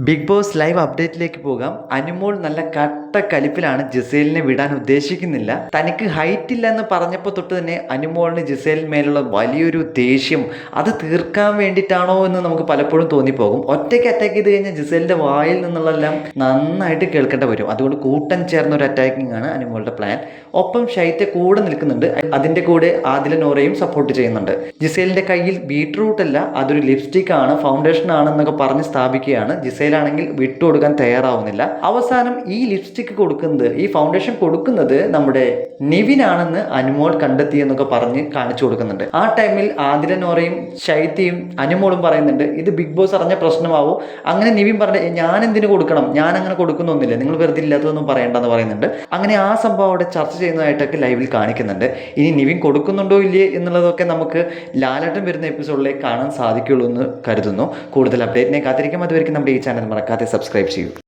Big boss live അപ്ഡേറ്റിലേക്ക് പോകാം. അനുമോൾ നല്ല കട്ട കലിപ്പിലാണ്. ജിസേലിനെ വിടാൻ ഉദ്ദേശിക്കുന്നില്ല. തനിക്ക് ഹൈറ്റ് ഇല്ല എന്ന് പറഞ്ഞപ്പോൾ തൊട്ട് തന്നെ അനുമോളിന് ജിസേലിന് മേലുള്ള വലിയൊരു ദേഷ്യം അത് തീർക്കാൻ വേണ്ടിയിട്ടാണോ എന്ന് നമുക്ക് പലപ്പോഴും തോന്നിപ്പോകും. ഒറ്റയ്ക്ക് അറ്റാക്ക് ചെയ്ത് കഴിഞ്ഞാൽ ജിസേലിന്റെ വായിൽ നിന്നുള്ളതെല്ലാം നന്നായിട്ട് കേൾക്കേണ്ടി വരും. അതുകൊണ്ട് കൂട്ടം ചേർന്ന ഒരു അറ്റാക്കിംഗ് ആണ് അനുമോളുടെ പ്ലാൻ. ഒപ്പം ഷൈത്തെ കൂടെ നിൽക്കുന്നുണ്ട്. അതിന്റെ കൂടെ ആദില നോറയും സപ്പോർട്ട് ചെയ്യുന്നുണ്ട്. ജിസേലിന്റെ കയ്യിൽ ബീട്രൂട്ട് അല്ല, അതൊരു ലിപ്സ്റ്റിക് ആണ്, ഫൗണ്ടേഷൻ ആണെന്നൊക്കെ പറഞ്ഞ് സ്ഥാപിക്കുകയാണ്. ജിസേലാണെങ്കിൽ വിട്ടുകൊടുക്കാൻ തയ്യാറാവുന്നില്ല. അവസാനം ഈ ലിപ്സ്റ്റിക് കൊടുക്കുന്നത്, ഈ ഫൗണ്ടേഷൻ കൊടുക്കുന്നത് നമ്മുടെ നിവിനാണെന്ന് അനുമോൾ കണ്ടെത്തി എന്നൊക്കെ പറഞ്ഞ് കാണിച്ചു കൊടുക്കുന്നുണ്ട്. ആ ടൈമിൽ ആദില നോറയും ശൈത്യയും അനുമോളും പറയുന്നുണ്ട് ഇത് ബിഗ് ബോസ് അറിഞ്ഞ പ്രശ്നമാവും. അങ്ങനെ നിവിൻ പറഞ്ഞ ഞാൻ എന്തിനു കൊടുക്കണം, ഞാൻ അങ്ങനെ കൊടുക്കുന്നൊന്നുമില്ല, നിങ്ങൾ വെറുതെ ഇല്ലാത്തതൊന്നും പറയണ്ടെന്ന് പറയുന്നുണ്ട്. അങ്ങനെ ആ സംഭവം അവിടെ ചർച്ച ചെയ്യുന്നതായിട്ടൊക്കെ ലൈവിൽ കാണിക്കുന്നുണ്ട്. ഇനി നിവിൻ കൊടുക്കുന്നുണ്ടോ ഇല്ലേ എന്നുള്ളതൊക്കെ നമുക്ക് ലാലേട്ടൻ വരുന്ന എപ്പിസോഡിലേക്ക് കാണാൻ സാധിക്കുള്ളൂ എന്ന് കരുതുന്നു. കൂടുതൽ അപ്ഡേറ്റിനെ കാത്തിരിക്കും. അതുവരെയും നമ്മുടെ ഈ ചാനൽ മറക്കാതെ സബ്സ്ക്രൈബ് ചെയ്യൂ.